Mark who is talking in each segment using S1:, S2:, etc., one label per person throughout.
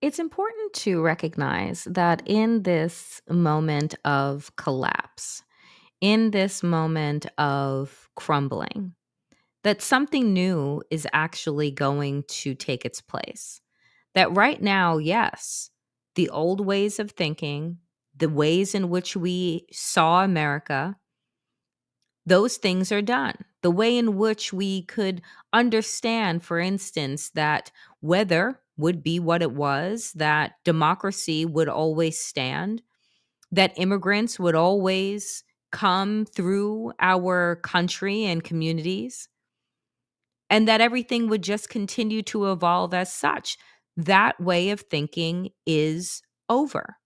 S1: It's important to recognize that in this moment of collapse, in this moment of crumbling, that something new is actually going to take its place. That right now, yes, the old ways of thinking, the ways in which we saw America, those things are done. The way in which we could understand, for instance, that weather would be what it was, that democracy would always stand, that immigrants would always come through our country and communities, and that everything would just continue to evolve as such. That way of thinking is over.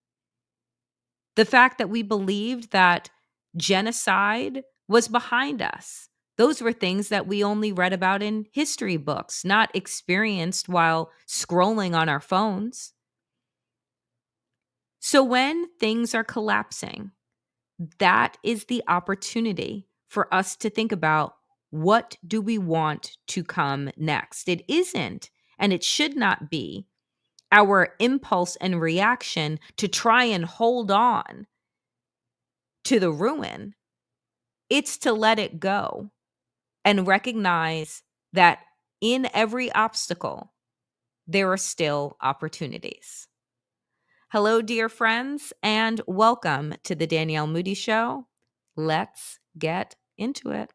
S1: The fact that we believed that genocide was behind us. Those were things that we only read about in history books, not experienced while scrolling on our phones. So when things are collapsing, that is the opportunity for us to think about, what do we want to come next? It isn't, and it should not be, our impulse and reaction to try and hold on to the ruin. It's to let it go and recognize that in every obstacle, there are still opportunities. Hello, dear friends, and welcome to the Danielle Moodie Show. Let's get into it.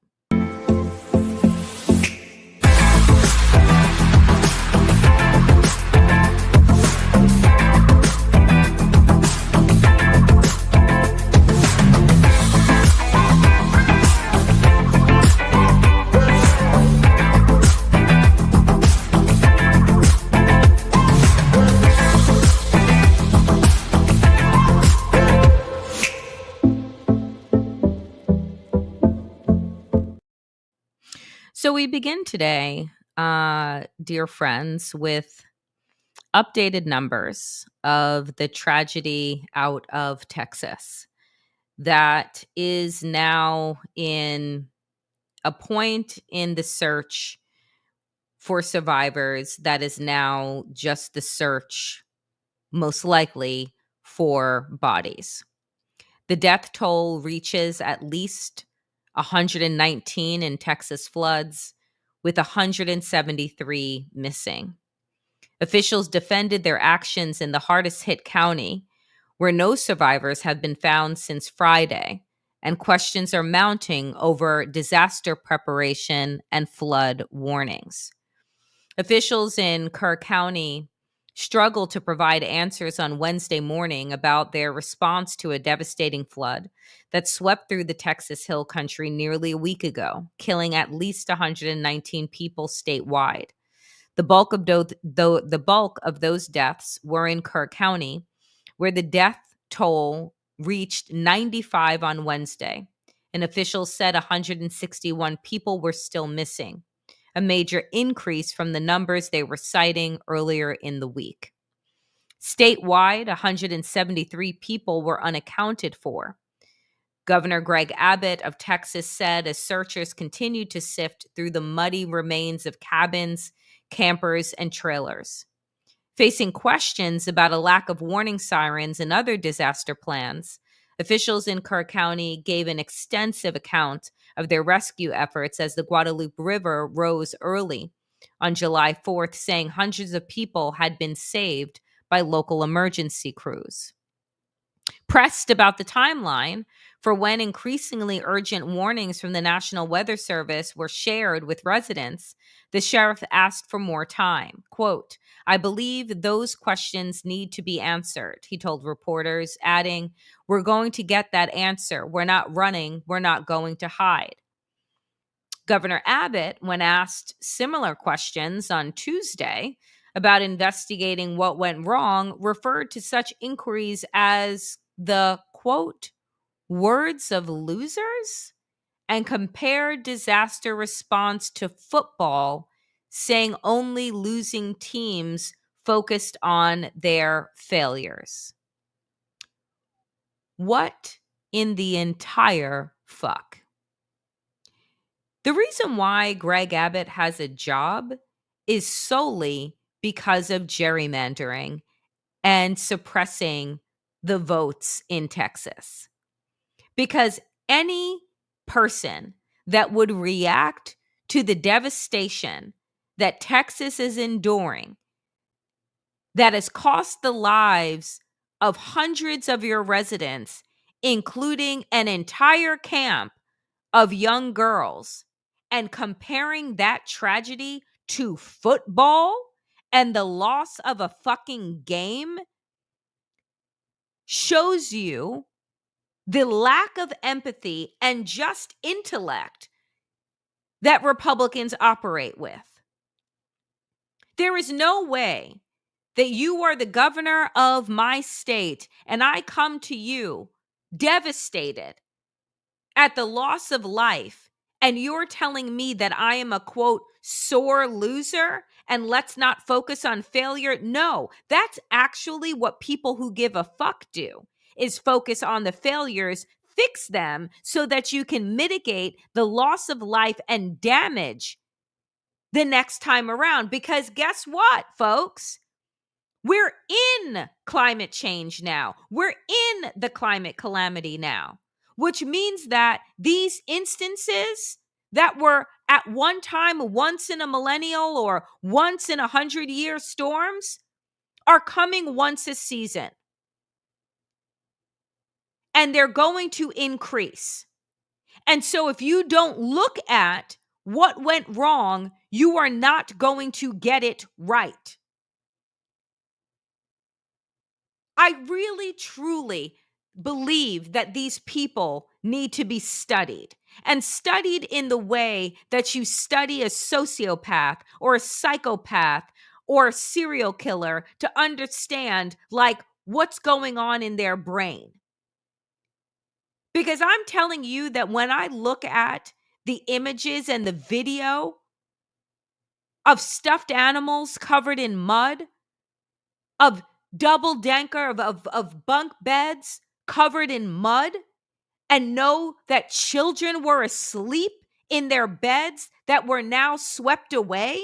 S1: So we begin today, dear friends, with updated numbers of the tragedy out of Texas that is now in a point in the search for survivors that is now just the search, most likely, for bodies. The death toll reaches at least 119 in Texas floods, with 173 missing. Officials defended their actions in the hardest hit county, where no survivors have been found since Friday, and questions are mounting over disaster preparation and flood warnings. Officials in Kerr County struggled to provide answers on Wednesday morning about their response to a devastating flood that swept through the Texas Hill Country nearly a week ago, killing at least 119 people statewide. The bulk of those deaths were in Kerr County, where the death toll reached 95 on Wednesday, and officials said 161 people were still missing, a major increase from the numbers they were citing earlier in the week. Statewide, 173 people were unaccounted for. Governor Greg Abbott of Texas said as searchers continued to sift through the muddy remains of cabins, campers, and trailers. Facing questions about a lack of warning sirens and other disaster plans, officials in Kerr County gave an extensive account of their rescue efforts as the Guadalupe River rose early on July 4th, saying hundreds of people had been saved by local emergency crews. Pressed about the timeline for when increasingly urgent warnings from the National Weather Service were shared with residents, the sheriff asked for more time. Quote, "I believe those questions need to be answered," he told reporters, adding, "We're going to get that answer. We're not running. We're not going to hide." Governor Abbott, when asked similar questions on Tuesday about investigating what went wrong, referred to such inquiries as the, quote, "words of losers," and compared disaster response to football, saying only losing teams focused on their failures. What in the entire fuck? The reason why Greg Abbott has a job is solely because of gerrymandering and suppressing the votes in Texas. Because any person that would react to the devastation that Texas is enduring, that has cost the lives of hundreds of your residents, including an entire camp of young girls, and comparing that tragedy to football and the loss of a fucking game, shows you the lack of empathy and just intellect that Republicans operate with. There is no way that you are the governor of my state and I come to you devastated at the loss of life, and you're telling me that I am a, quote, sore loser and let's not focus on failure. No, that's actually what people who give a fuck do, is focus on the failures, fix them so that you can mitigate the loss of life and damage the next time around. Because guess what, folks? We're in climate change now. We're in the climate calamity now, which means that these instances that were at one time once in a millennial or once in 100-year storms are coming once a season. And they're going to increase. And so if you don't look at what went wrong, you are not going to get it right. I really, truly believe that these people need to be studied, and studied in the way that you study a sociopath or a psychopath or a serial killer to understand, like, what's going on in their brain. Because I'm telling you that when I look at the images and the video of stuffed animals covered in mud, of double denker, of bunk beds covered in mud, and know that children were asleep in their beds that were now swept away,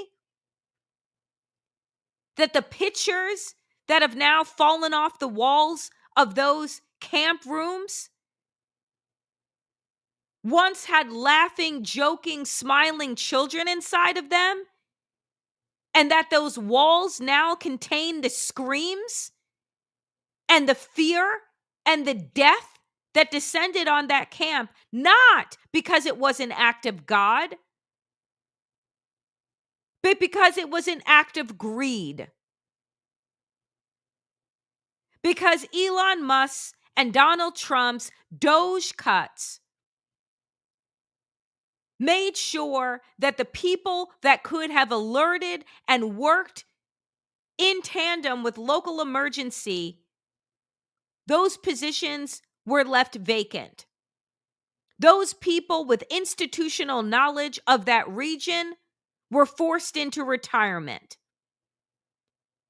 S1: that the pictures that have now fallen off the walls of those camp rooms once had laughing, joking, smiling children inside of them, and that those walls now contain the screams and the fear and the death that descended on that camp, not because it was an act of God, but because it was an act of greed. Because Elon Musk and Donald Trump's Doge cuts made sure that the people that could have alerted and worked in tandem with local emergency, those positions were left vacant. Those people with institutional knowledge of that region were forced into retirement.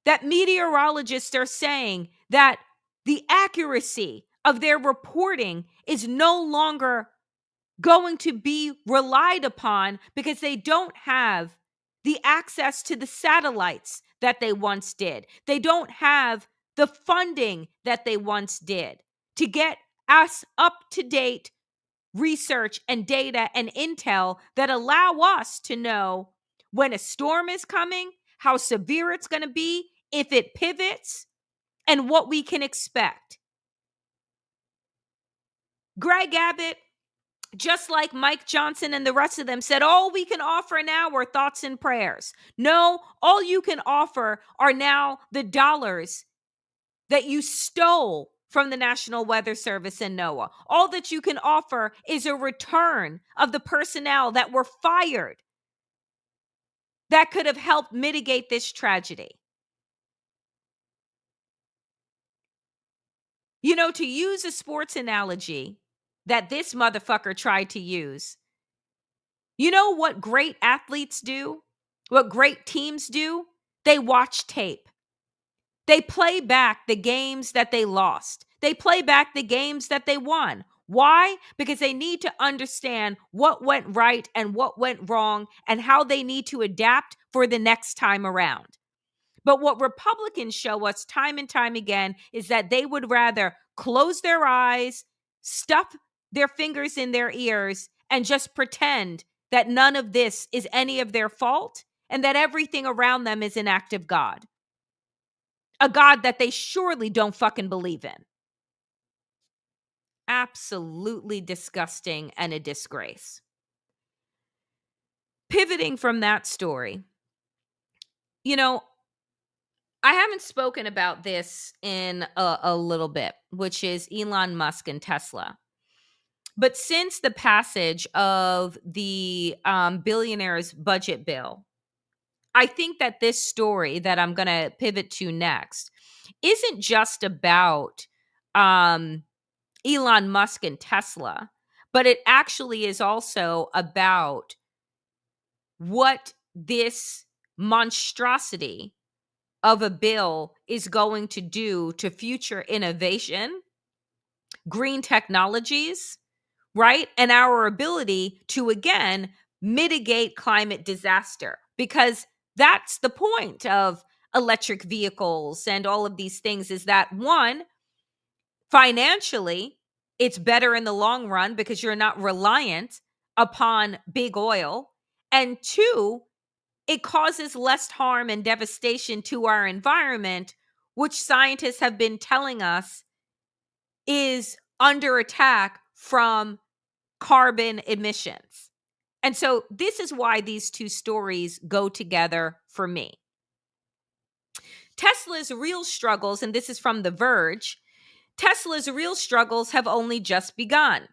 S1: That meteorologists are saying that the accuracy of their reporting is no longer going to be relied upon because they don't have the access to the satellites that they once did. They don't have the funding that they once did to get us up to date research and data and intel that allow us to know when a storm is coming, how severe it's going to be, if it pivots, and what we can expect. Greg Abbott, just like Mike Johnson and the rest of them, said, all we can offer now are thoughts and prayers. No, all you can offer are now the dollars that you stole from the National Weather Service and NOAA. All that you can offer is a return of the personnel that were fired that could have helped mitigate this tragedy. You know, to use a sports analogy that this motherfucker tried to use, you know what great athletes do? What great teams do? They watch tape. They play back the games that they lost. They play back the games that they won. Why? Because they need to understand what went right and what went wrong and how they need to adapt for the next time around. But what Republicans show us time and time again is that they would rather close their eyes, stuff their fingers in their ears, and just pretend that none of this is any of their fault and that everything around them is an act of God. A God that they surely don't fucking believe in. Absolutely disgusting and a disgrace. Pivoting from that story, you know, I haven't spoken about this in a little bit, which is Elon Musk and Tesla. But since the passage of the billionaire's budget bill, I think that this story that I'm going to pivot to next isn't just about Elon Musk and Tesla, but it actually is also about what this monstrosity of a bill is going to do to future innovation, green technologies, right? And our ability to, again, mitigate climate disaster. Because that's the point of electric vehicles and all of these things, is that one, financially, it's better in the long run because you're not reliant upon big oil. And two, it causes less harm and devastation to our environment, which scientists have been telling us is under attack from carbon emissions. And so this is why these two stories go together for me. Tesla's real struggles, and this is from The Verge, Tesla's real struggles have only just begun.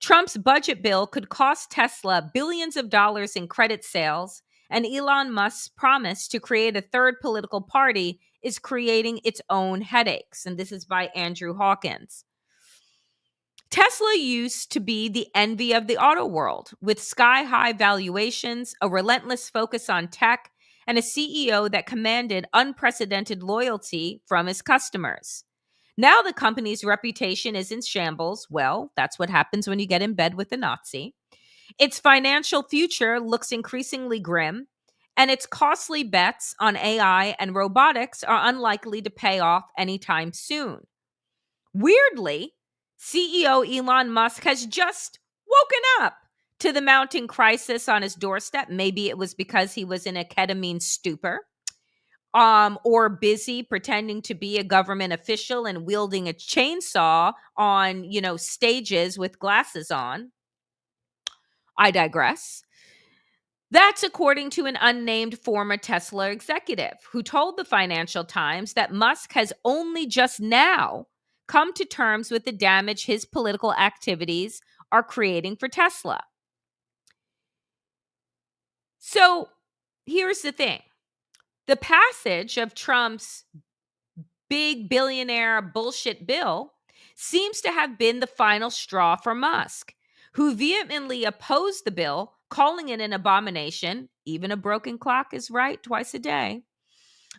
S1: Trump's budget bill could cost Tesla billions of dollars in credit sales, and Elon Musk's promise to create a third political party is creating its own headaches. And this is by Andrew Hawkins. Tesla used to be the envy of the auto world, with sky-high valuations, a relentless focus on tech, and a CEO that commanded unprecedented loyalty from his customers. Now the company's reputation is in shambles. Well, that's what happens when you get in bed with a Nazi. Its financial future looks increasingly grim, and its costly bets on AI and robotics are unlikely to pay off anytime soon. Weirdly, CEO Elon Musk has just woken up to the mounting crisis on his doorstep. Maybe it was because he was in a ketamine stupor, or busy pretending to be a government official and wielding a chainsaw on, stages with glasses on. I digress. That's according to an unnamed former Tesla executive who told the Financial Times that Musk has only just now come to terms with the damage his political activities are creating for Tesla. So here's the thing. The passage of Trump's big billionaire bullshit bill seems to have been the final straw for Musk, who vehemently opposed the bill, calling it an abomination. Even a broken clock is right twice a day,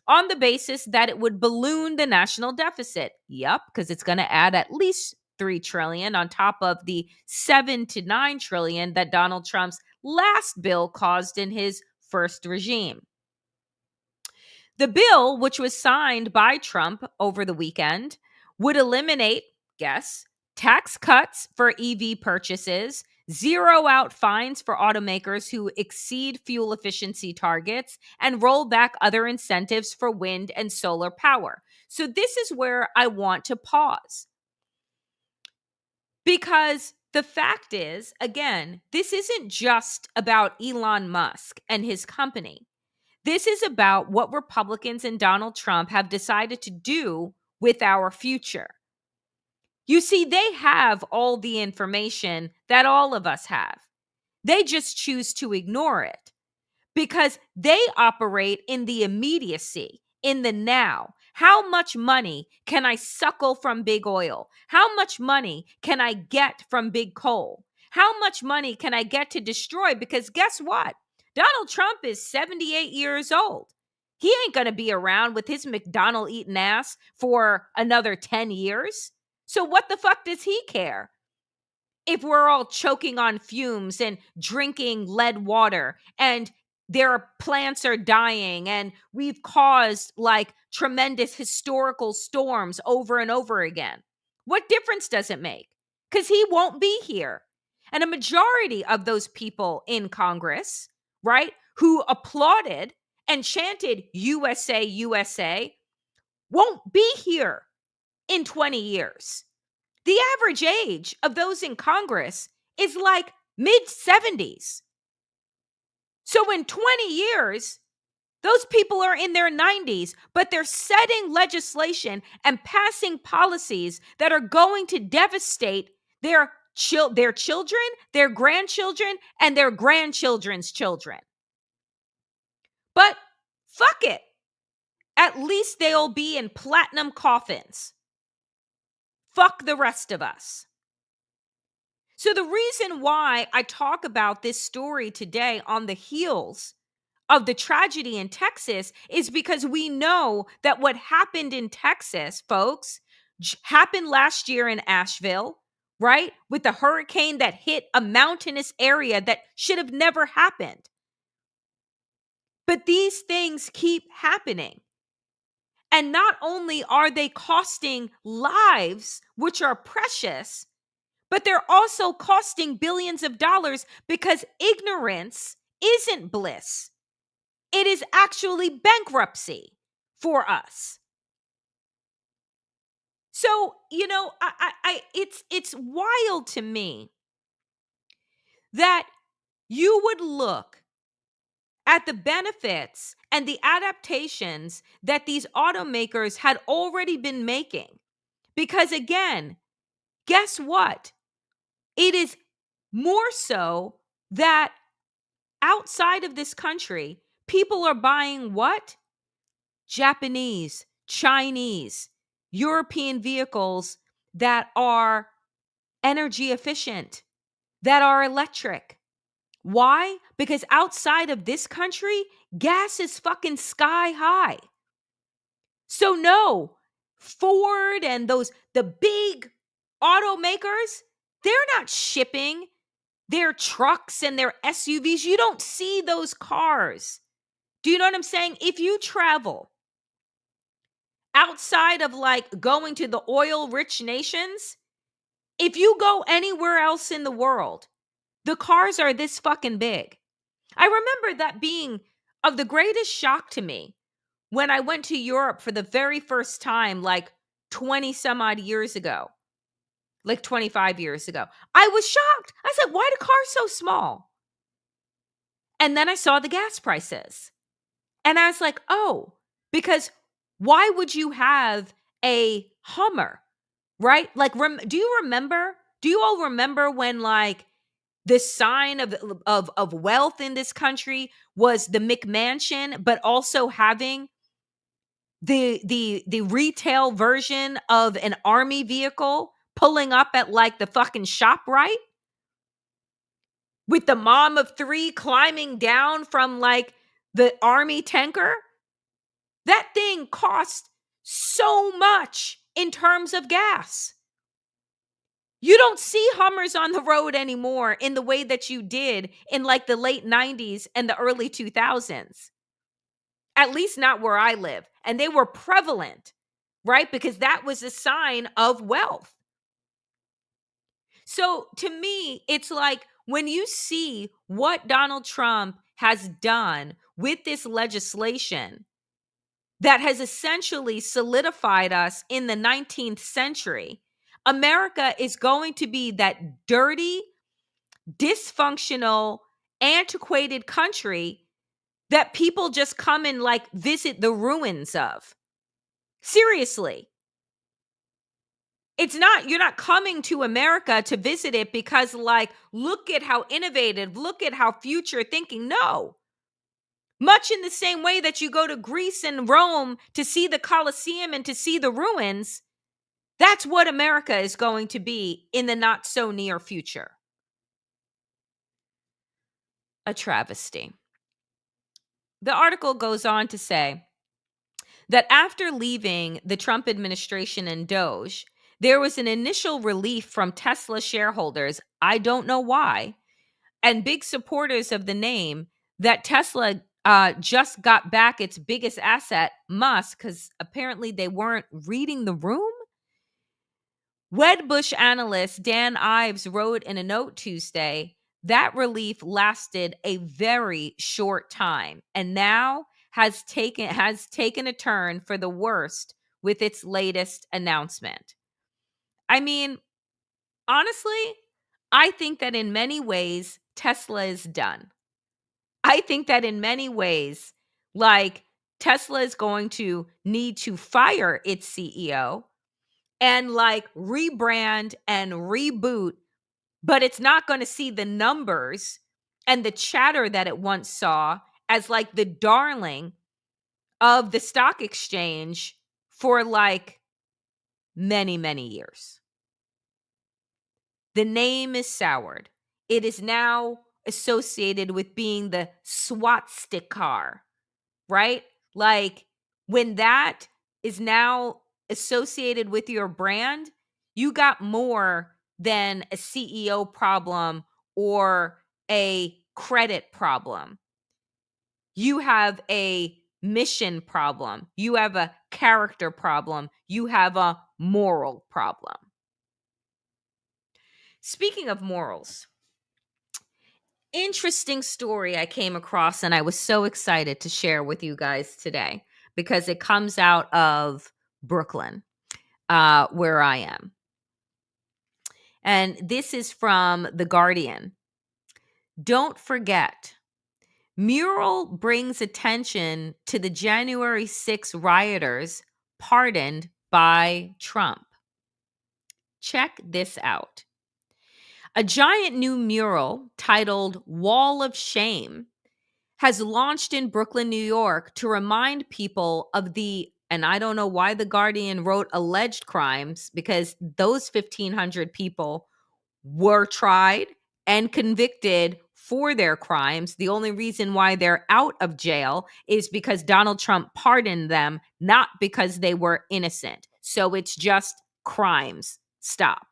S1: on the basis that it would balloon the national deficit. Yup, because it's going to add at least $3 trillion on top of the $7 to $9 trillion that Donald Trump's last bill caused in his first regime. The bill, which was signed by Trump over the weekend, would eliminate, guess, tax cuts for EV purchases, zero out fines for automakers who exceed fuel efficiency targets, and roll back other incentives for wind and solar power. So this is where I want to pause. Because the fact is, again, this isn't just about Elon Musk and his company. This is about what Republicans and Donald Trump have decided to do with our future. You see, they have all the information that all of us have. They just choose to ignore it because they operate in the immediacy, in the now. How much money can I suckle from big oil? How much money can I get from big coal? How much money can I get to destroy? Because guess what? Donald Trump is 78 years old. He ain't going to be around with his McDonald eating ass for another 10 years. So what the fuck does he care? If we're all choking on fumes and drinking lead water and their plants are dying and we've caused like tremendous historical storms over and over again. What difference does it make? Because he won't be here. And a majority of those people in Congress, right, who applauded and chanted USA, USA, won't be here in 20 years. The average age of those in Congress is like mid 70s. So in 20 years, those people are in their 90s, but they're setting legislation and passing policies that are going to devastate their children, their grandchildren, and their grandchildren's children. But fuck it. At least they'll be in platinum coffins. Fuck the rest of us. So the reason why I talk about this story today on the heels of the tragedy in Texas is because we know that what happened in Texas, folks, happened last year in Asheville, right? With the hurricane that hit a mountainous area that should have never happened. But these things keep happening. And not only are they costing lives, which are precious, but they're also costing billions of dollars because ignorance isn't bliss. It is actually bankruptcy for us. So, it's wild to me that you would look at the benefits and the adaptations that these automakers had already been making. Because again, guess what? It is more so that outside of this country, people are buying what? Japanese, Chinese, European vehicles that are energy efficient, that are electric. Why? Because outside of this country, gas is fucking sky high. So no, Ford and the big automakers, they're not shipping their trucks and their SUVs. You don't see those cars. Do you know what I'm saying? If you travel outside of like going to the oil-rich nations, if you go anywhere else in the world, the cars are this fucking big. I remember that being of the greatest shock to me when I went to Europe for the very first time, like 20 some odd years ago, like 25 years ago. I was shocked. I said, why are cars so small? And then I saw the gas prices. And I was like, oh, because why would you have a Hummer, right? Like, do you all remember when like the sign of wealth in this country was the McMansion, but also having the retail version of an army vehicle pulling up at like the fucking ShopRite with the mom of three climbing down from like the army tanker? That thing cost so much in terms of gas. You don't see Hummers on the road anymore in the way that you did in like the late 90s and the early 2000s. At least not where I live. And they were prevalent, right? Because that was a sign of wealth. So to me, it's like when you see what Donald Trump has done with this legislation that has essentially solidified us in the 19th century, America is going to be that dirty, dysfunctional, antiquated country that people just come and like visit the ruins of. Seriously. You're not coming to America to visit it because like, look at how innovative, look at how future thinking. No. Much in the same way that you go to Greece and Rome to see the Colosseum and to see the ruins, that's what America is going to be in the not so near future. A travesty. The article goes on to say that after leaving the Trump administration and Doge, there was an initial relief from Tesla shareholders, I don't know why, and big supporters of the name that Tesla just got back its biggest asset, Musk, because apparently they weren't reading the room. Wedbush analyst Dan Ives wrote in a note Tuesday that relief lasted a very short time and now has taken a turn for the worst with its latest announcement. I mean, honestly, I think that in many ways Tesla is done. I think that in many ways, like, Tesla is going to need to fire its CEO and like rebrand and reboot, but it's not going to see the numbers and the chatter that it once saw as like the darling of the stock exchange for like many, many years. The name is soured. It is now associated with being the SWAT stick car, right? Like when that is now associated with your brand, you got more than a CEO problem or a credit problem. You have a mission problem. You have a character problem. You have a moral problem. Speaking of morals, interesting story I came across and I was so excited to share with you guys today because it comes out of Brooklyn, where I am. And this is from The Guardian. Don't forget, mural brings attention to the January 6 rioters pardoned by Trump. Check this out. A giant new mural titled Wall of Shame has launched in Brooklyn, New York to remind people of the, and I don't know why The Guardian wrote alleged crimes, because those 1,500 people were tried and convicted for their crimes. The only reason why they're out of jail is because Donald Trump pardoned them, not because they were innocent. So it's just crimes. Stop.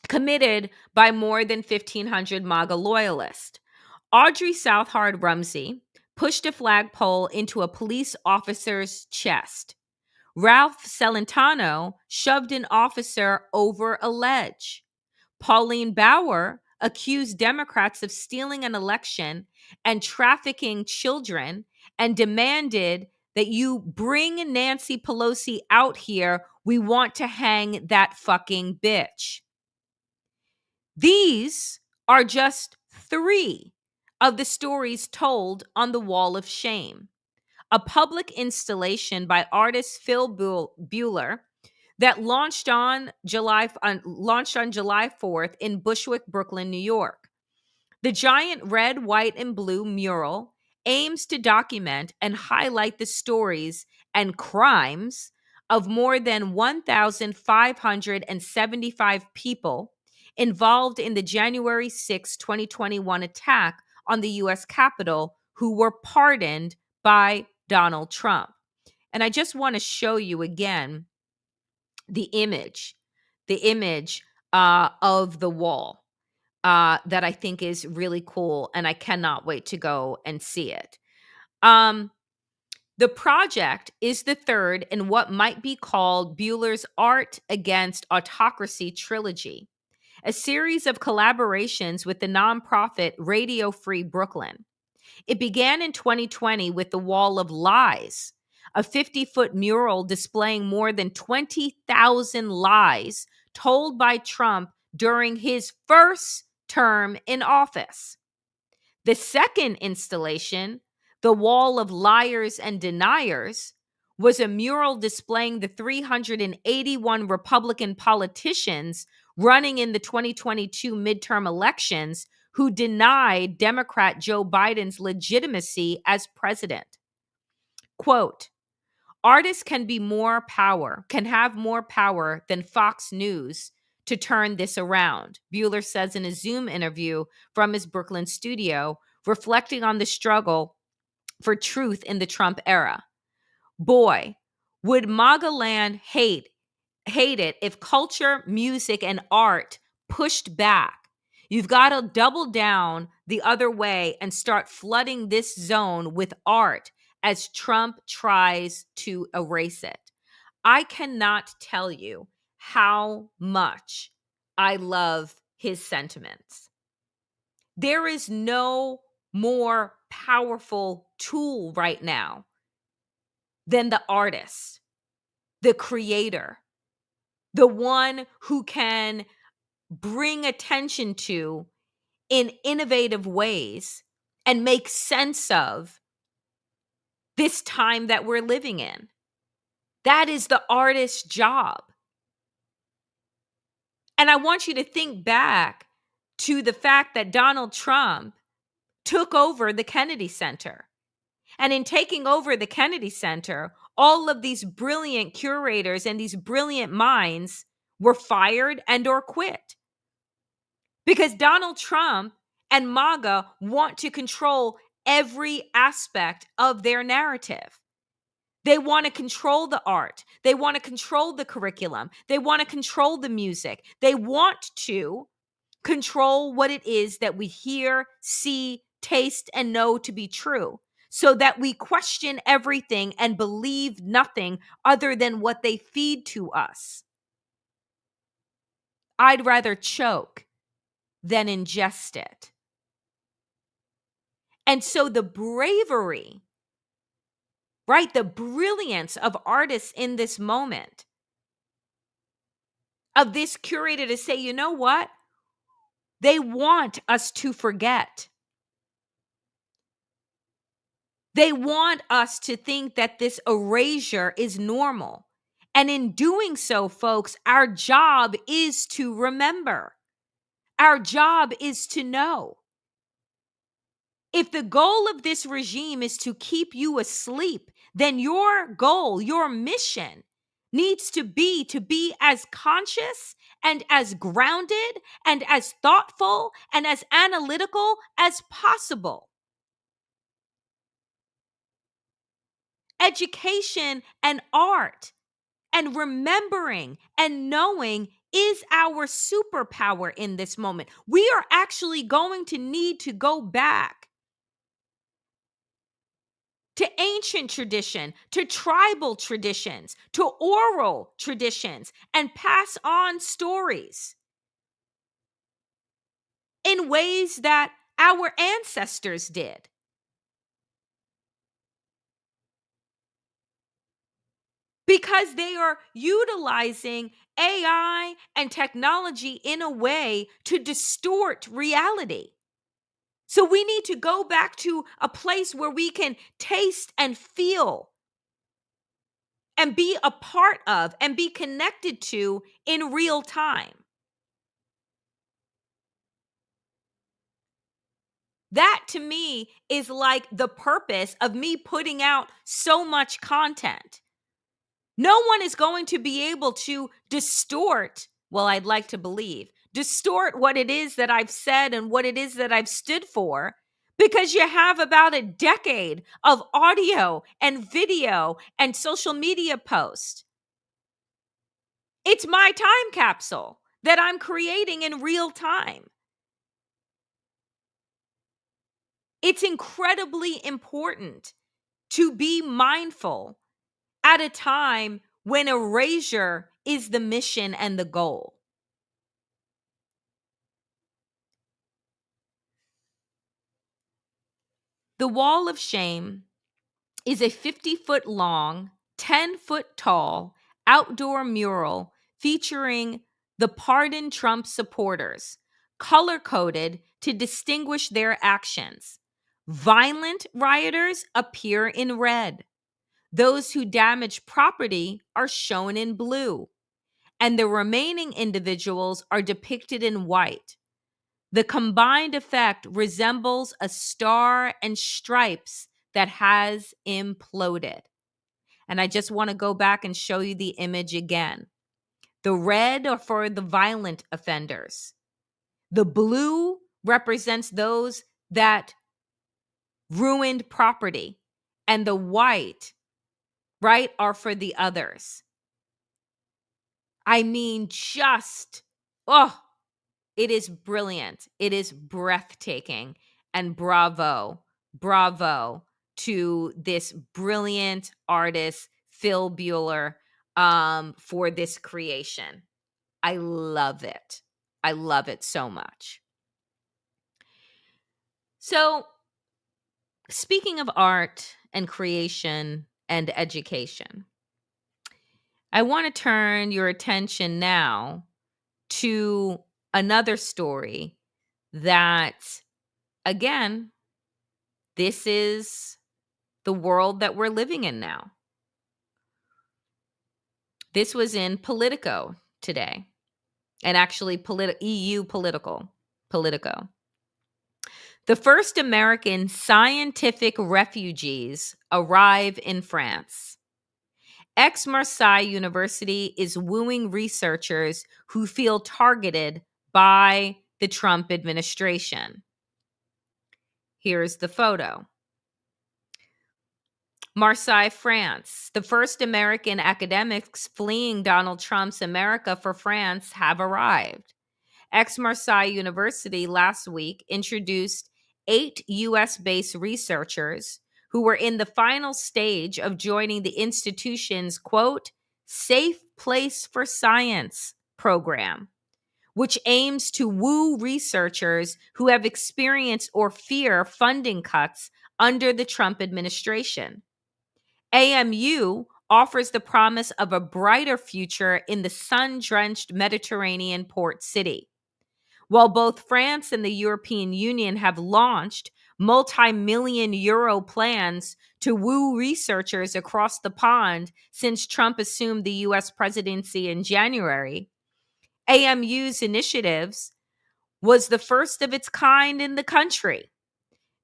S1: Committed by more than 1,500 MAGA loyalists. Audrey Southard Rumsey pushed a flagpole into a police officer's chest. Ralph Celentano shoved an officer over a ledge. Pauline Bauer accused Democrats of stealing an election and trafficking children and demanded that you bring Nancy Pelosi out here. We want to hang that fucking bitch. These are just 3 of the stories told on the Wall of Shame, a public installation by artist Phil Buehler that launched on July 4th in Bushwick, Brooklyn, New York. The giant red, white, and blue mural aims to document and highlight the stories and crimes of more than 1,575 people involved in the January 6, 2021 attack on the U.S. Capitol who were pardoned by Donald Trump. And I just want to show you again the image of the wall that I think is really cool, and I cannot wait to go and see it. The project is the third in what might be called Buehler's Art Against Autocracy trilogy, a series of collaborations with the nonprofit Radio Free Brooklyn. It began in 2020 with the Wall of Lies, a 50-foot mural displaying more than 20,000 lies told by Trump during his first term in office. The second installation, the Wall of Liars and Deniers, was a mural displaying the 381 Republican politicians running in the 2022 midterm elections who denied Democrat Joe Biden's legitimacy as president. Quote, artists can have more power than Fox News to turn this around, Buehler says in a Zoom interview from his Brooklyn studio, reflecting on the struggle for truth in the Trump era. Boy, would MAGA land hate it if culture, music, and art pushed back. You've got to double down the other way and start flooding this zone with art as Trump tries to erase it. I cannot tell you how much I love his sentiments. There is no more powerful tool right now than the artist, the creator, the one who can bring attention to in innovative ways and make sense of this time that we're living in. That is the artist's job. And I want you to think back to the fact that Donald Trump took over the Kennedy Center. And in taking over the Kennedy Center, all of these brilliant curators and these brilliant minds were fired and or quit. Because Donald Trump and MAGA want to control every aspect of their narrative. They want to control the art. They want to control the curriculum. They want to control the music. They want to control what it is that we hear, see, taste, and know to be true, so that we question everything and believe nothing other than what they feed to us. I'd rather choke than ingest it. And so the bravery, right, the brilliance of artists in this moment, of this curator to say, you know what? They want us to forget. They want us to think that this erasure is normal. And in doing so, folks, our job is to remember. Our job is to know. If the goal of this regime is to keep you asleep, then your goal, your mission needs to be as conscious and as grounded and as thoughtful and as analytical as possible. Education and art and remembering and knowing is our superpower in this moment. We are actually going to need to go back to ancient tradition, to tribal traditions, to oral traditions, and pass on stories in ways that our ancestors did. Because they are utilizing AI and technology in a way to distort reality. So we need to go back to a place where we can taste and feel and be a part of and be connected to in real time. That to me is like the purpose of me putting out so much content. No one is going to be able to distort, well, I'd like to believe, distort what it is that I've said and what it is that I've stood for, because you have about a decade of audio and video and social media posts. It's my time capsule that I'm creating in real time. It's incredibly important to be mindful at a time when erasure is the mission and the goal. The Wall of Shame is a 50-foot long, 10-foot tall outdoor mural featuring the pardoned Trump supporters, color-coded to distinguish their actions. Violent rioters appear in red. Those who damage property are shown in blue, and the remaining individuals are depicted in white. The combined effect resembles a star and stripes that has imploded. And I just want to go back and show you the image again. The red are for the violent offenders. The blue represents those that ruined property. And the white, right, are for the others. I mean, just, It is brilliant. It is breathtaking. And bravo, bravo to this brilliant artist, Phil Bueller, for this creation. I love it. I love it so much. So, speaking of art and creation and education, I want to turn your attention now to another story that, again, this is the world that we're living in now. This was in Politico today, and actually EU Politico. The first American scientific refugees arrive in France. Aix-Marseille University is wooing researchers who feel targeted by the Trump administration. Here's the photo. Marseille, France. The first American academics fleeing Donald Trump's America for France have arrived. Aix-Marseille University last week introduced 8 US-based researchers who were in the final stage of joining the institution's, quote, Safe Place for Science program, which aims to woo researchers who have experienced or fear funding cuts under the Trump administration. AMU offers the promise of a brighter future in the sun-drenched Mediterranean port city. While both France and the European Union have launched multi-million euro plans to woo researchers across the pond since Trump assumed the US presidency in January, AMU's initiatives was the first of its kind in the country,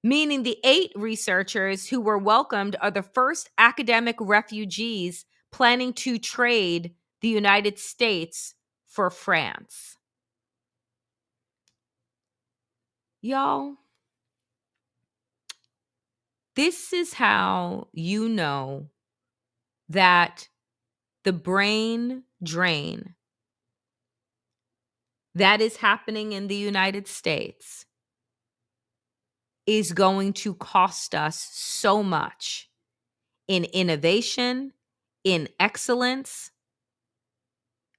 S1: meaning the 8 researchers who were welcomed are the first academic refugees planning to trade the United States for France. Y'all, this is how you know that the brain drain that is happening in the United States is going to cost us so much in innovation, in excellence,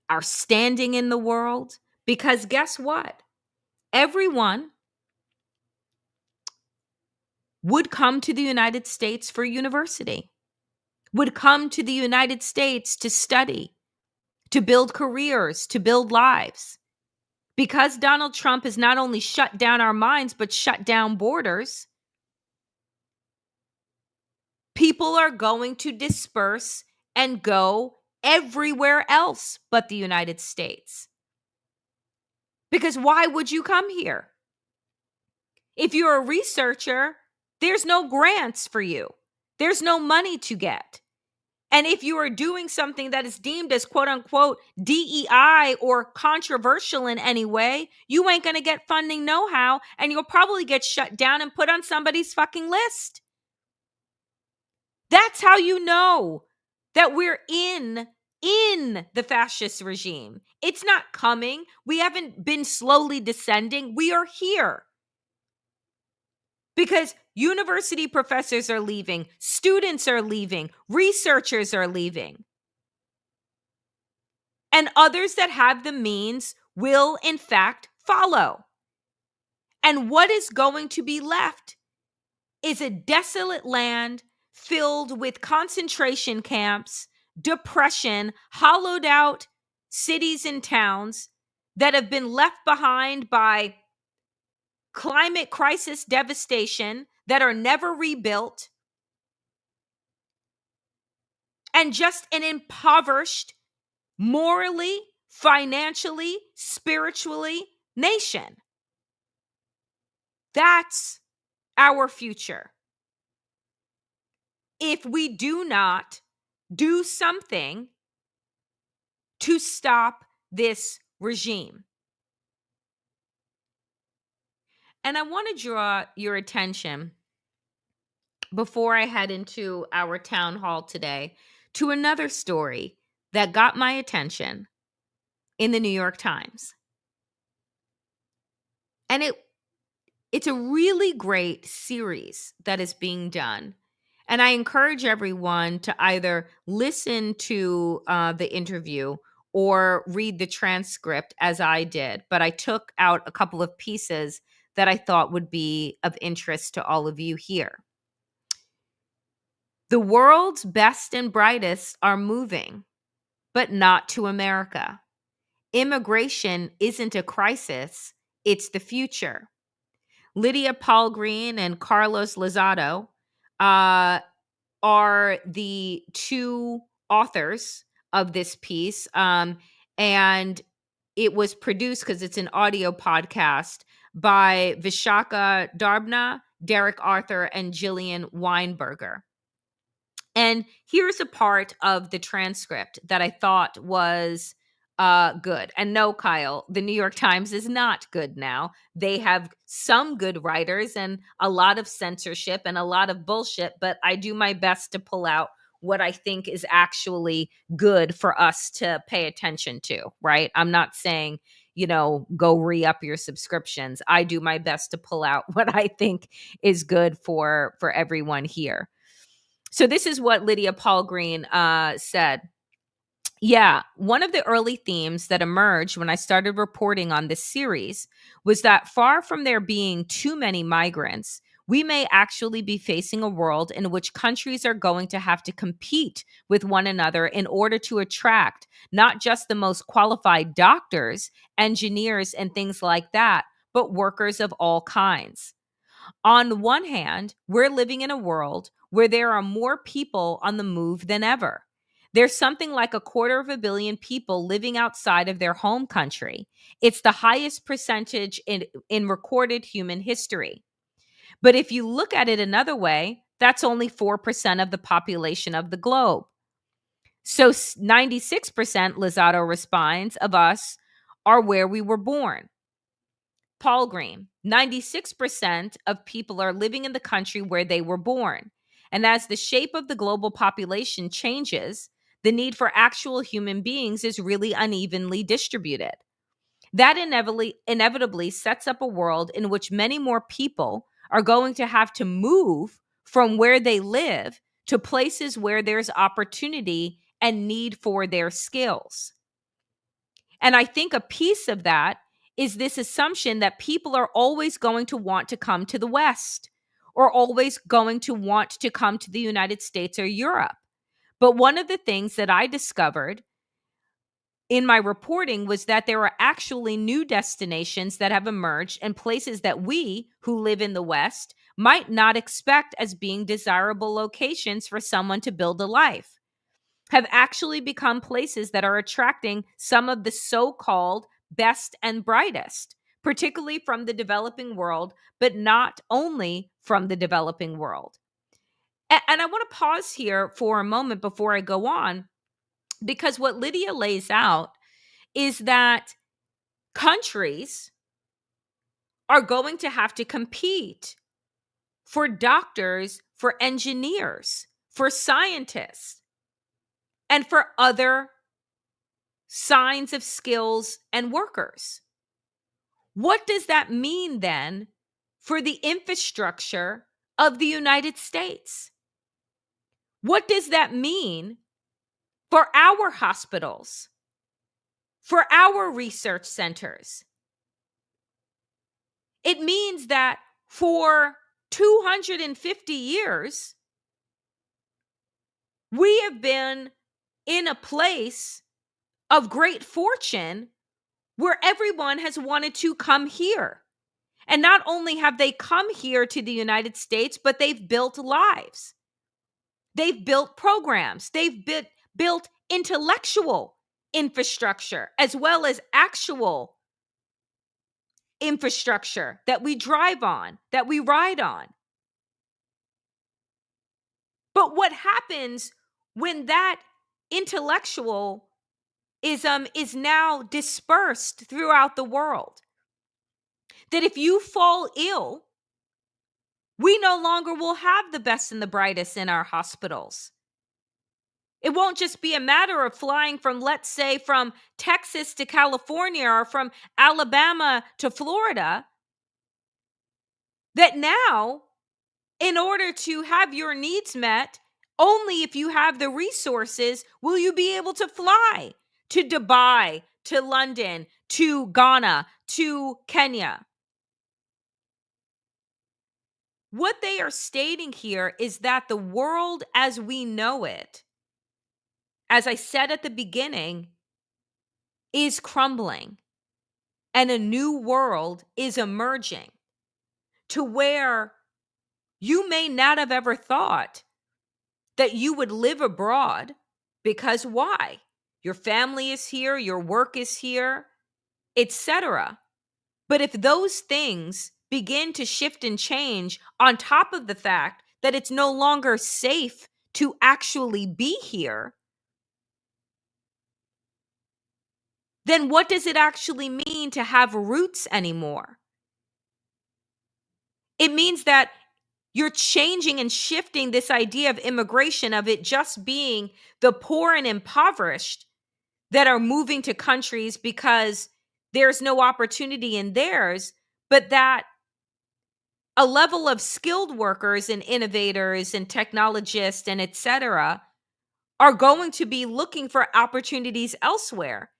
S1: our standing in the world. Because guess what? Everyone would come to the United States for university, would come to the United States to study, to build careers, to build lives. Because Donald Trump has not only shut down our minds, but shut down borders, people are going to disperse and go everywhere else but the United States. Because why would you come here? If you're a researcher, there's no grants for you. There's no money to get. And if you are doing something that is deemed as quote unquote DEI or controversial in any way, you ain't going to get funding know-how, and you'll probably get shut down and put on somebody's fucking list. That's how you know that we're in the fascist regime. It's not coming. We haven't been slowly descending. We are here. Because university professors are leaving, students are leaving, researchers are leaving. And others that have the means will, in fact, follow. And what is going to be left is a desolate land filled with concentration camps, depression, hollowed out cities and towns that have been left behind by climate crisis devastation that are never rebuilt, and just an impoverished, morally, financially, spiritually nation. That's our future. If we do not do something to stop this regime. And I want to draw your attention, before I head into our town hall today, to another story that got my attention in the New York Times. And it's a really great series that is being done. And I encourage everyone to either listen to the interview or read the transcript as I did. But I took out a couple of pieces that I thought would be of interest to all of you here. The world's best and brightest are moving, but not to America. Immigration isn't a crisis, it's the future. Lydia Palgreen and Carlos Lozado are the two authors of this piece. And it was produced, because it's an audio podcast, by Vishaka Darbna, Derek Arthur, and Jillian Weinberger. And here's a part of the transcript that I thought was good. And no, Kyle, the New York Times is not good now. They have some good writers and a lot of censorship and a lot of bullshit, but I do my best to pull out what I think is actually good for us to pay attention to, right? I'm not saying, go re-up your subscriptions. I do my best to pull out what I think is good for everyone here. So this is what Lydia Palgreen said. Yeah, one of the early themes that emerged when I started reporting on this series was that far from there being too many migrants, we may actually be facing a world in which countries are going to have to compete with one another in order to attract not just the most qualified doctors, engineers, and things like that, but workers of all kinds. On one hand, we're living in a world where there are more people on the move than ever. There's something like 250 million people living outside of their home country. It's the highest percentage in recorded human history. But if you look at it another way, that's only 4% of the population of the globe. So 96%, Lozado responds, of us are where we were born. Palgreen, 96% of people are living in the country where they were born. And as the shape of the global population changes, the need for actual human beings is really unevenly distributed. That inevitably sets up a world in which many more people are going to have to move from where they live to places where there's opportunity and need for their skills. And I think a piece of that is this assumption that people are always going to want to come to the West or always going to want to come to the United States or Europe. But one of the things that I discovered in my reporting was that there are actually new destinations that have emerged and places that we who live in the West might not expect as being desirable locations for someone to build a life, have actually become places that are attracting some of the so-called best and brightest, particularly from the developing world, but not only from the developing world. And I want to pause here for a moment before I go on, because what Lydia lays out is that countries are going to have to compete for doctors, for engineers, for scientists, and for other signs of skills and workers. What does that mean then for the infrastructure of the United States? What does that mean for our hospitals, for our research centers? It means that for 250 years, we have been in a place of great fortune where everyone has wanted to come here. And not only have they come here to the United States, but they've built lives. They've built programs. They've built intellectual infrastructure as well as actual infrastructure that we drive on, that we ride on. But what happens when that intellectualism is now dispersed throughout the world? That if you fall ill, we no longer will have the best and the brightest in our hospitals. It won't just be a matter of flying from, let's say, from Texas to California or from Alabama to Florida. that now, in order to have your needs met, only if you have the resources will you be able to fly to Dubai, to London, to Ghana, to Kenya. What they are stating here is that the world as we know it, as I said at the beginning, is crumbling and a new world is emerging to where you may not have ever thought that you would live abroad, because why? Your family is here, your work is here, etc. But if those things begin to shift and change on top of the fact that it's no longer safe to actually be here, then what does it actually mean to have roots anymore? It means that you're changing and shifting this idea of immigration, of it just being the poor and impoverished that are moving to countries because there's no opportunity in theirs, but that a level of skilled workers and innovators and technologists and et cetera are going to be looking for opportunities elsewhere.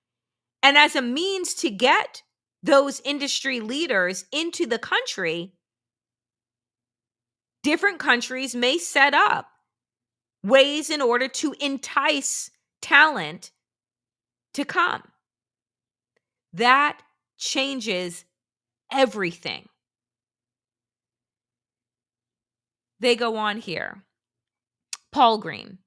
S1: And as a means to get those industry leaders into the country, different countries may set up ways in order to entice talent to come. That changes everything. They go on here. Paul Green.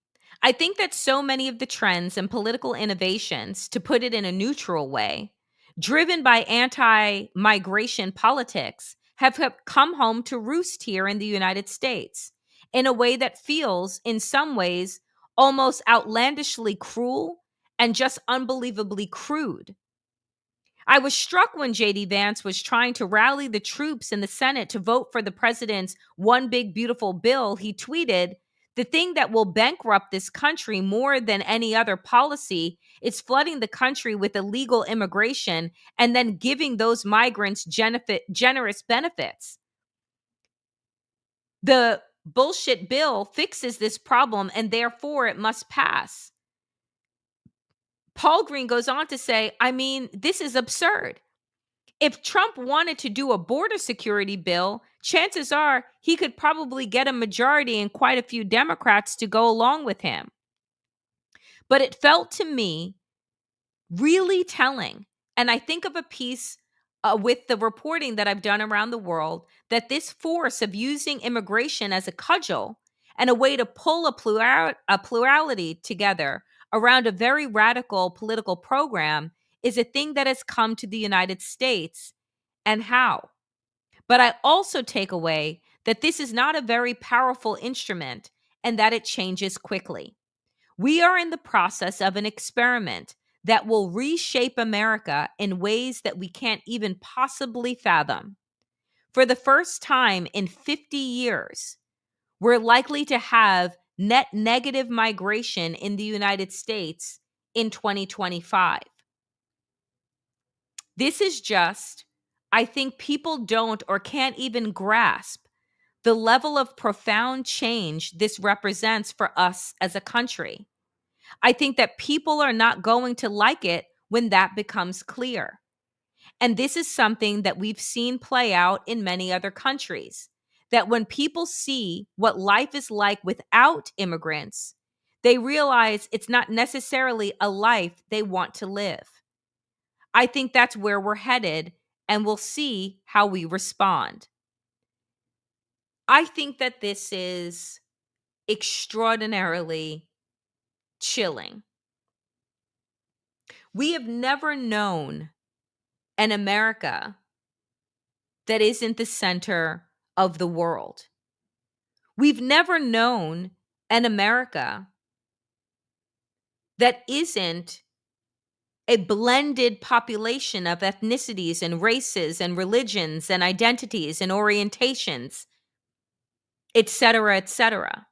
S1: I think that so many of the trends and political innovations, to put it in a neutral way, driven by anti-migration politics, have come home to roost here in the United States in a way that feels, in some ways, almost outlandishly cruel and just unbelievably crude. I was struck when JD Vance was trying to rally the troops in the Senate to vote for the president's one big beautiful bill. He tweeted, "The thing that will bankrupt this country more than any other policy is flooding the country with illegal immigration and then giving those migrants generous benefits. The bullshit bill fixes this problem and therefore it must pass." Paul Green goes on to say, I mean, this is absurd. If Trump wanted to do a border security bill, chances are he could probably get a majority and quite a few Democrats to go along with him. But it felt to me really telling. And I think of a piece with the reporting that I've done around the world, that this force of using immigration as a cudgel and a way to pull a plurality together around a very radical political program is a thing that has come to the United States, and how. But I also take away that this is not a very powerful instrument and that it changes quickly. We are in the process of an experiment that will reshape America in ways that we can't even possibly fathom. For the first time in 50 years, we're likely to have net negative migration in the United States in 2025. This is just, I think people don't or can't even grasp the level of profound change this represents for us as a country. I think that people are not going to like it when that becomes clear. And this is something that we've seen play out in many other countries, that when people see what life is like without immigrants, they realize it's not necessarily a life they want to live. I think that's where we're headed, and we'll see how we respond. I think that this is extraordinarily chilling. We have never known an America that isn't the center of the world. We've never known an America that isn't a blended population of ethnicities and races and religions and identities and orientations, et cetera, et cetera.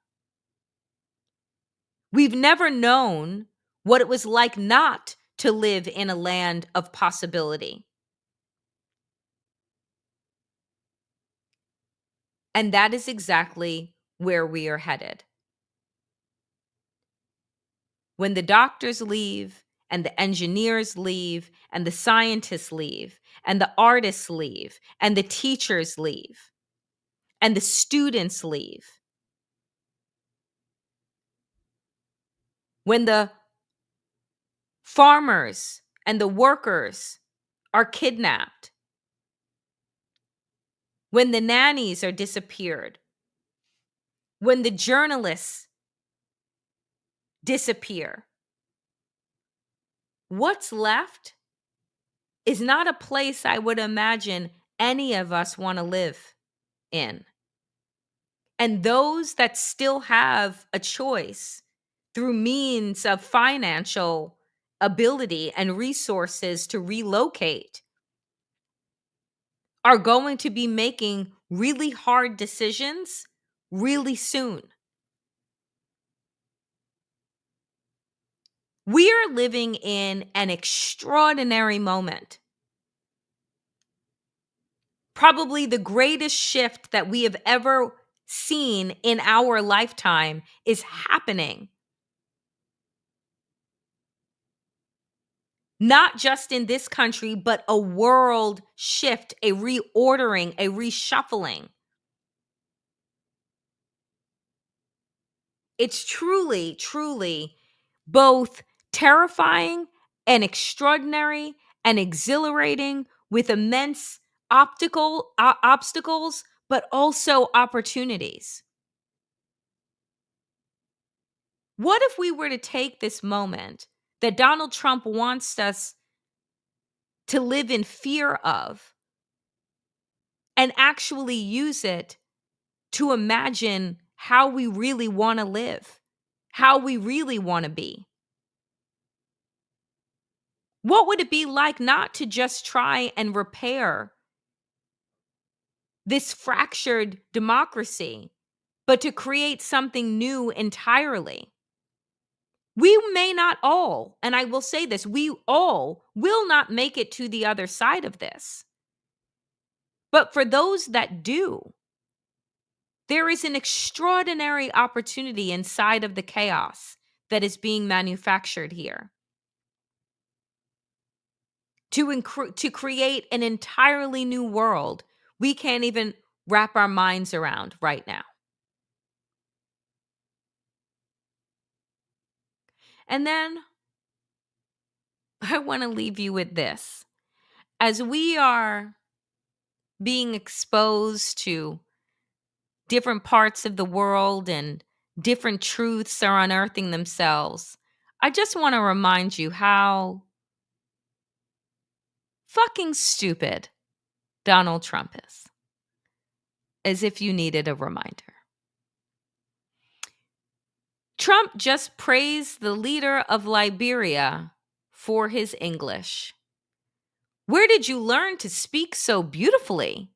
S1: We've never known what it was like not to live in a land of possibility. And that is exactly where we are headed. When the doctors leave, and the engineers leave, and the scientists leave, and the artists leave, and the teachers leave, and the students leave, when the farmers and the workers are kidnapped, when the nannies are disappeared, when the journalists disappear, what's left is not a place I would imagine any of us want to live in. And those that still have a choice through means of financial ability and resources to relocate are going to be making really hard decisions really soon. We are living in an extraordinary moment. Probably the greatest shift that we have ever seen in our lifetime is happening. Not just in this country, but a world shift, a reordering, a reshuffling. It's truly, truly both terrifying and extraordinary and exhilarating with immense obstacles, but also opportunities. What if we were to take this moment that Donald Trump wants us to live in fear of and actually use it to imagine how we really want to live, how we really want to be? What would it be like not to just try and repair this fractured democracy, but to create something new entirely? We may not all, and I will say this, we all will not make it to the other side of this. But for those that do, there is an extraordinary opportunity inside of the chaos that is being manufactured here to create an entirely new world we can't even wrap our minds around right now. And then I want to leave you with this. As we are being exposed to different parts of the world and different truths are unearthing themselves, I just want to remind you how fucking stupid Donald Trump is, as if you needed a reminder. Trump just praised the leader of Liberia for his English. Where did you learn to speak so beautifully?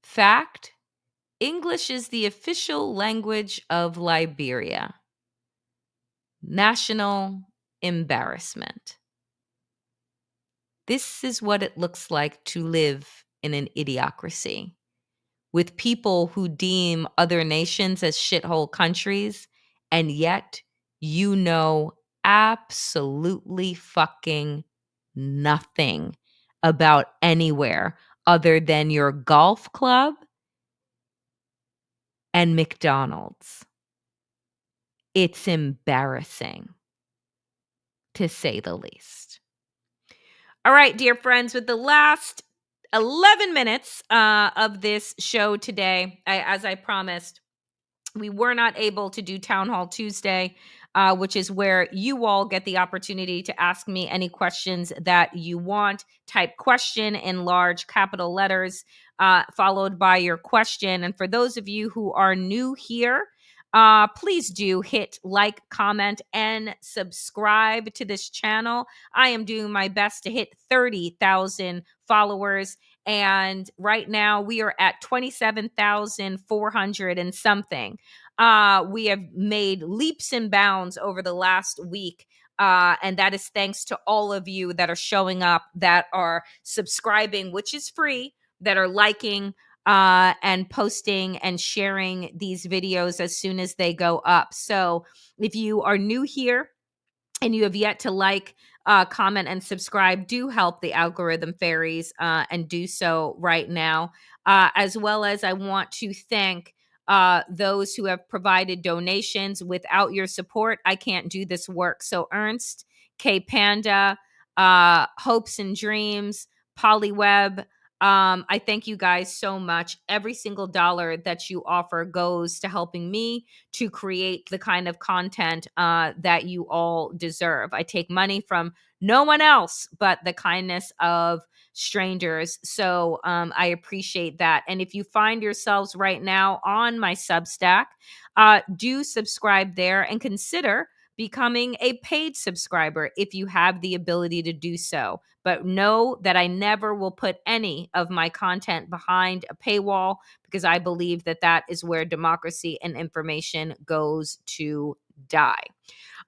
S1: Fact: English is the official language of Liberia. National embarrassment. This is what it looks like to live in an idiocracy, with people who deem other nations as shithole countries, and yet you know absolutely fucking nothing about anywhere other than your golf club and McDonald's. It's embarrassing, to say the least. All right, dear friends, with the last 11 minutes of this show today, as I promised, we were not able to do Town Hall Tuesday, which is where you all get the opportunity to ask me any questions that you want. Type question in large capital letters, followed by your question. And for those of you who are new here, please do hit like, comment, and subscribe to this channel. I am doing my best to hit 30,000 followers. And right now we are at 27,400 and something. We have made leaps and bounds over the last week. And that is thanks to all of you that are showing up, that are subscribing, which is free, that are liking, and posting and sharing these videos as soon as they go up. So if you are new here and you have yet to like, comment, and subscribe, do help the algorithm fairies, and do so right now. As well as I want to thank those who have provided donations. Without your support, I can't do this work. So Ernst, K Panda, Hopes and Dreams, Polyweb, I thank you guys so much. Every single dollar that you offer goes to helping me to create the kind of content that you all deserve. I take money from no one else but the kindness of strangers. So I appreciate that. And if you find yourselves right now on my Substack, do subscribe there and consider becoming a paid subscriber if you have the ability to do so. But know that I never will put any of my content behind a paywall, because I believe that that is where democracy and information goes to die.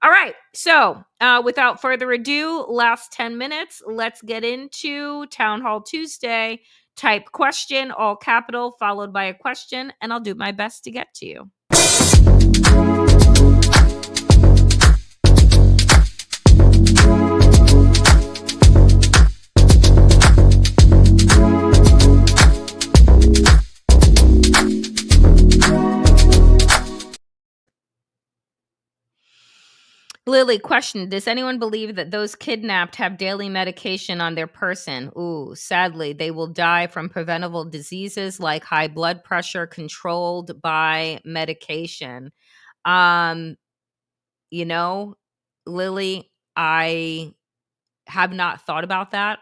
S1: All right. So without further ado, last 10 minutes, let's get into Town Hall Tuesday. Type question, all capital, followed by a question, and I'll do my best to get to you. Lily, question: does anyone believe that those kidnapped have daily medication on their person? Ooh, sadly, they will die from preventable diseases like high blood pressure controlled by medication. Um, you know, Lily, I have not thought about that.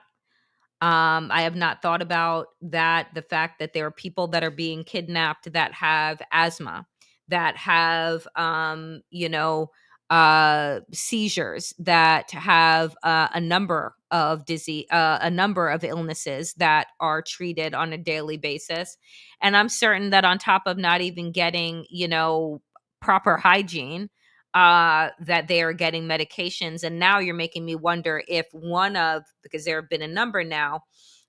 S1: I have not thought about that. The fact that there are people that are being kidnapped that have asthma, that have, seizures, that have a number of a number of illnesses that are treated on a daily basis. And I'm certain that on top of not even getting, proper hygiene, that they are getting medications. And now you're making me wonder if because there have been a number now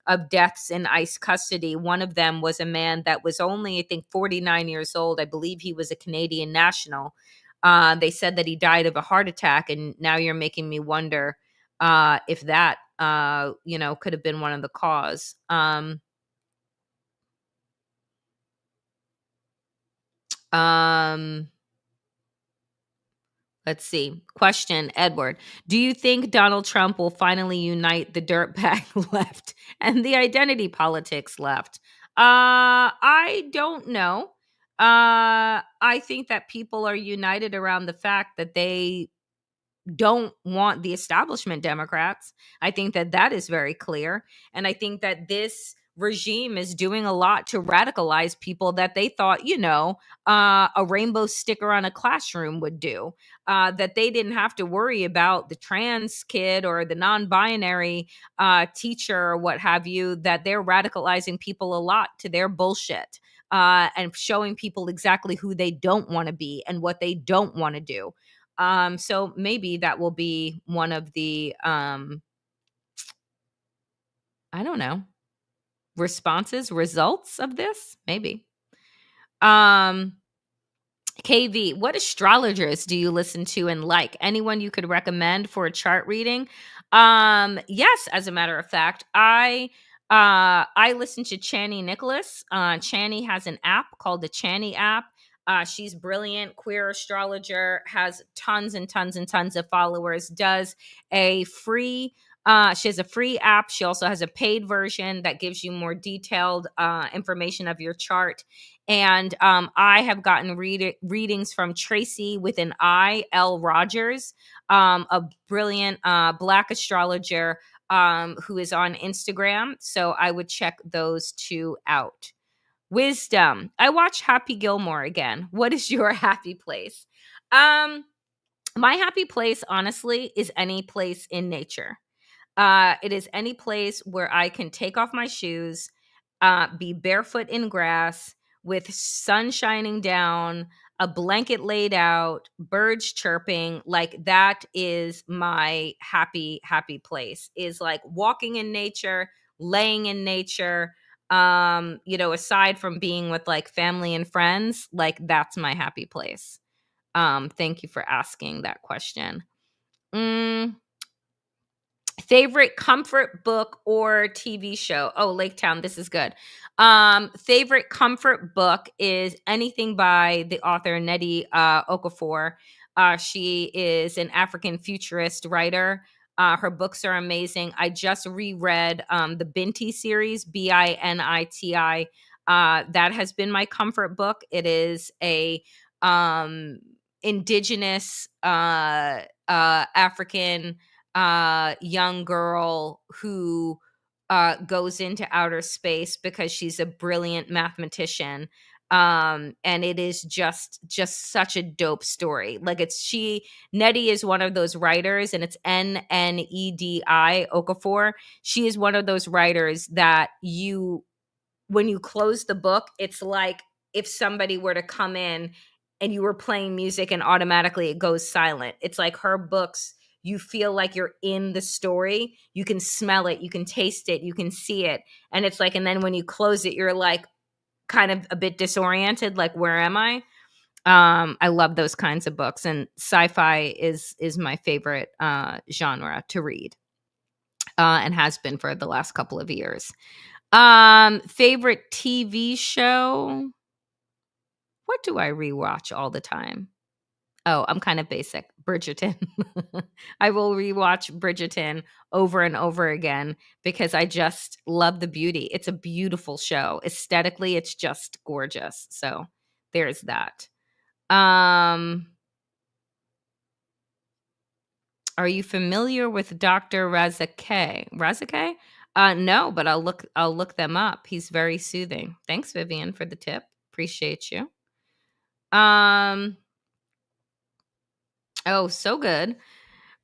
S1: of deaths in ICE custody. One of them was a man that was only, I think, 49 years old. I believe he was a Canadian national. They said that he died of a heart attack. And now you're making me wonder if that, could have been one of the cause. Let's see. Question, Edward. Do you think Donald Trump will finally unite the dirtbag left and the identity politics left? I don't know. I think that people are united around the fact that they don't want the establishment Democrats. I think that that is very clear. And I think that this regime is doing a lot to radicalize people that they thought, a rainbow sticker on a classroom would do, that they didn't have to worry about the trans kid or the non-binary teacher or what have you, that they're radicalizing people a lot to their bullshit. And showing people exactly who they don't want to be and what they don't want to do. So maybe that will be one of the I don't know, results of this, maybe. KV, what astrologers do you listen to and like? Anyone you could recommend for a chart reading? Yes, as a matter of fact, I listen to Chani Nicholas. Chani has an app called the Chani app. She's brilliant, queer astrologer, has tons and tons and tons of followers, does a free she has a free app. She also has a paid version that gives you more detailed information of your chart. And I have gotten readings from Tracy with an I, L. Rogers, a brilliant Black astrologer who is on Instagram. So I would check those two out. Wisdom. I watch Happy Gilmore again. What is your happy place? My happy place, honestly, is any place in nature. It is any place where I can take off my shoes, be barefoot in grass with sun shining down, a blanket laid out, birds chirping. Like that is my happy place, is like walking in nature, laying in nature, aside from being with like family and friends, like that's my happy place. Thank you for asking that question. Mm, Favorite comfort book or TV show? Oh, Lake Town, this is good. Favorite comfort book is anything by the author Nnedi Okorafor. She is an African futurist writer. Her books are amazing. I just reread the Binti series, Biniti. That has been my comfort book. It is a um, indigenous African young girl who goes into outer space because she's a brilliant mathematician. And it is just such a dope story. Like Nnedi is one of those writers, and it's Nnedi Okafor. She is one of those writers that when you close the book, it's like if somebody were to come in and you were playing music and automatically it goes silent. It's like her books, you feel like you're in the story. You can smell it, you can taste it, you can see it. And it's like, and then when you close it, you're like kind of a bit disoriented, like, where am I? I love those kinds of books, and sci-fi is my favorite genre to read, and has been for the last couple of years. Favorite TV show? What do I rewatch all the time? Oh, I'm kind of basic. Bridgerton. I will rewatch Bridgerton over and over again because I just love the beauty. It's a beautiful show. Aesthetically, it's just gorgeous. So there's that. Um, are you familiar with Dr. Razake? Razake? No, but I'll look them up. He's very soothing. Thanks, Vivian, for the tip. Appreciate you. Um, oh, so good.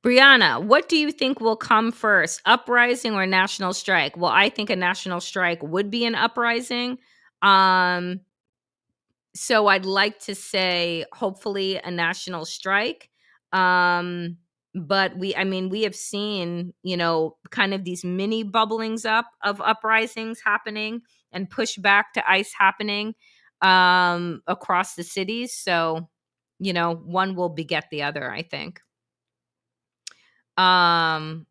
S1: Brianna, what do you think will come first, uprising or national strike? Well, I think a national strike would be an uprising. Um, so I'd like to say hopefully a national strike. Um, but we have seen, kind of these mini bubblings up of uprisings happening and pushback to ICE happening across the cities. So, one will beget the other, I think. Um,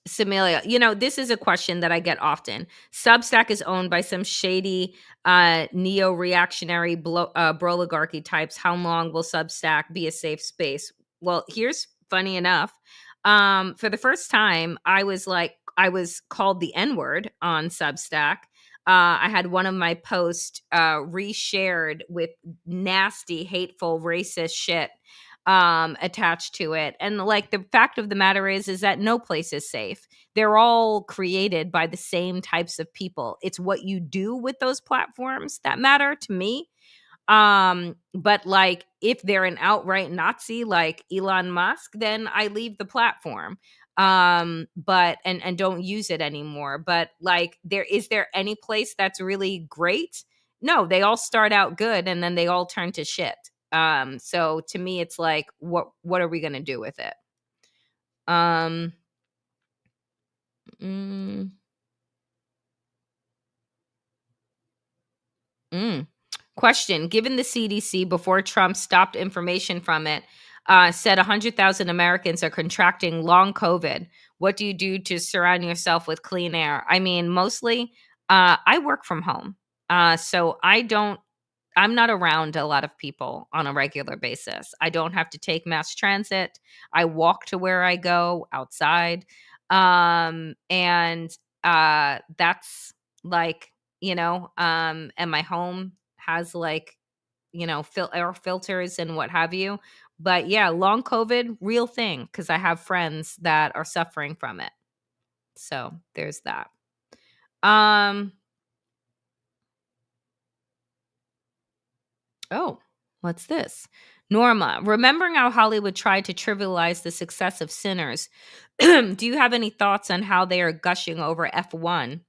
S1: Samelia, this is a question that I get often. Substack is owned by some shady neo-reactionary broligarchy types. How long will Substack be a safe space? Well, here's funny enough. For the first time, I was called the N-word on Substack. I had one of my posts reshared with nasty, hateful, racist shit attached to it. And like the fact of the matter is that no place is safe. They're all created by the same types of people. It's what you do with those platforms that matter to me. But like if they're an outright Nazi like Elon Musk, then I leave the platform. But and don't use it anymore. But like is there any place that's really great? No, they all start out good and then they all turn to shit. So to me it's like what are we going to do with it? Um mm, mm. Question: given the CDC before Trump stopped information from it said 100,000 Americans are contracting long COVID, what do you do to surround yourself with clean air? I mean, mostly I work from home. So I'm not around a lot of people on a regular basis. I don't have to take mass transit. I walk to where I go outside. And that's like, and my home has like, air filters and what have you. But yeah, long COVID, real thing, because I have friends that are suffering from it. So there's that. Um, Oh, what's this? Norma, remembering how Hollywood tried to trivialize the success of Sinners, do you have any thoughts on how they are gushing over F1?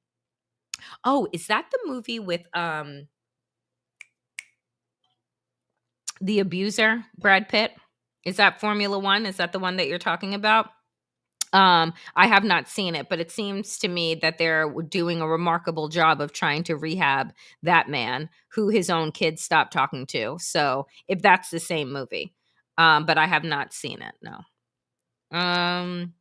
S1: Oh, is that the movie with the abuser, Brad Pitt? Is that Formula One? Is that the one that you're talking about? I have not seen it, but it seems to me that they're doing a remarkable job of trying to rehab that man who his own kids stopped talking to. So if that's the same movie, but I have not seen it. No. Um,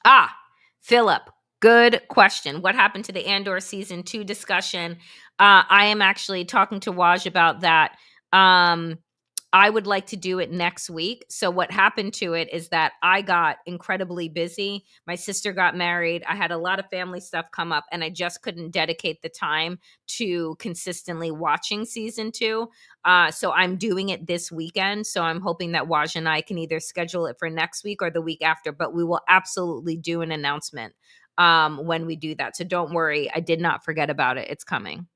S1: Ah, Philip, good question. What happened to the Andor season 2 discussion? I am actually talking to Waj about that. Um, I would like to do it next week. So what happened to it is that I got incredibly busy. My sister got married. I had a lot of family stuff come up and I just couldn't dedicate the time to consistently watching season 2. So I'm doing it this weekend. So I'm hoping that Waj and I can either schedule it for next week or the week after, but we will absolutely do an announcement when we do that. So don't worry. I did not forget about it. It's coming.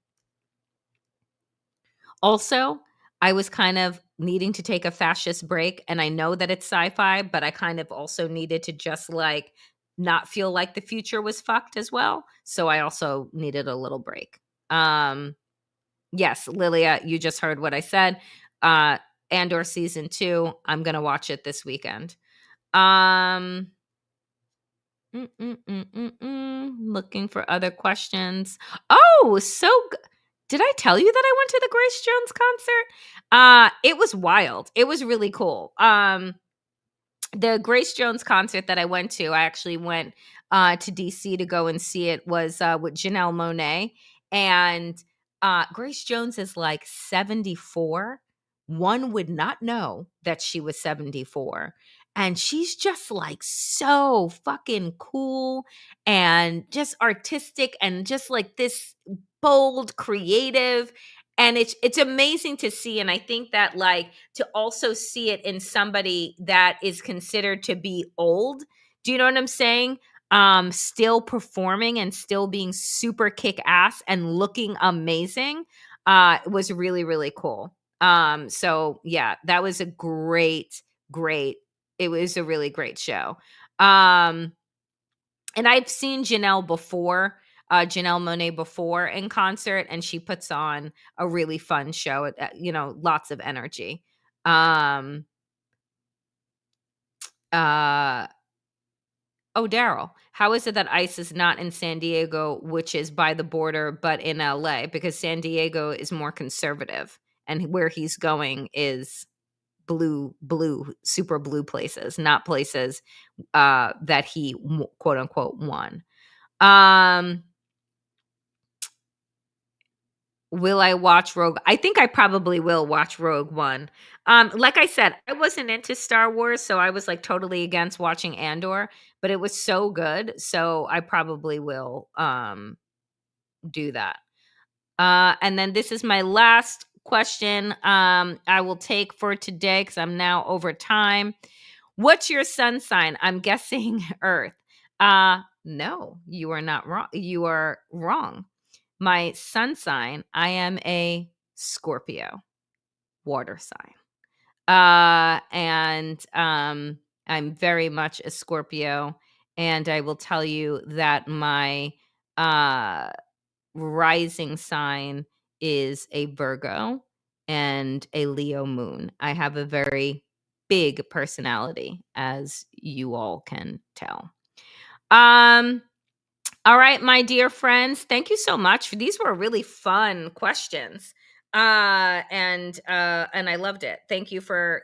S1: Also, I was kind of needing to take a fascist break, and I know that it's sci-fi, but I kind of also needed to just like not feel like the future was fucked as well. So I also needed a little break. Um yes, Lilia, you just heard what I said. Uh Andor season 2, I'm going to watch it this weekend. Um Looking for other questions. Oh, did I tell you that I went to the Grace Jones concert? It was wild. It was really cool. The Grace Jones concert that I went to, I actually went to DC to go and see it, was with Janelle Monáe. And Grace Jones is like 74. One would not know that she was 74. And she's just like so fucking cool and just artistic and just like this bold, creative. And it's amazing to see. And I think that like to also see it in somebody that is considered to be old. Do you know what I'm saying? Still performing and still being super kick ass and looking amazing. Was really, really cool. So yeah, that was a great, it was a really great show. Um, and I've seen Janelle Monáe before in concert, and she puts on a really fun show. Lots of energy. Um, uh, oh, Daryl, how is it that ICE is not in San Diego, which is by the border, but in LA? Because San Diego is more conservative, and where he's going is super blue places, not places that he quote unquote won. Um, Will I watch Rogue? I think I probably will watch Rogue One. Like I said, I wasn't into Star Wars, so I was like totally against watching Andor, but it was so good, so I probably will do that. And then this is my last question I will take for today because I'm now over time. What's your sun sign? I'm guessing Earth. No, you are not wrong. You are wrong. My sun sign, I am a Scorpio, water sign. And I'm very much a Scorpio. And I will tell you that my uh, rising sign is a Virgo and a Leo moon. I have a very big personality, as you all can tell. Um, all right, my dear friends, thank you so much. These were really fun questions. And I loved it. Thank you for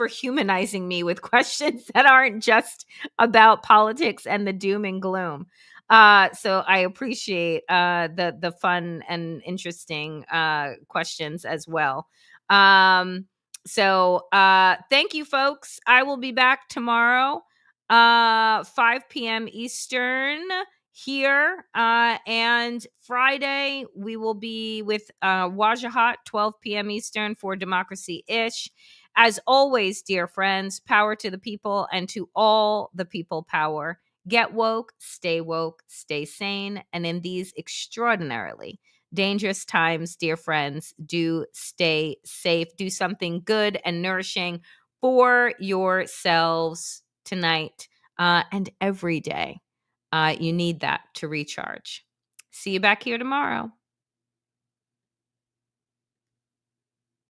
S1: humanizing me with questions that aren't just about politics and the doom and gloom. So I appreciate the fun and interesting questions as well. So thank you, folks. I will be back tomorrow 5 p.m. Eastern here. And Friday, we will be with Wajahat, 12 p.m. Eastern for Democracy Ish. As always, dear friends, power to the people and to all the people power. Get woke, stay sane. And in these extraordinarily dangerous times, dear friends, do stay safe. Do something good and nourishing for yourselves tonight and every day. You need that to recharge. See you back here tomorrow.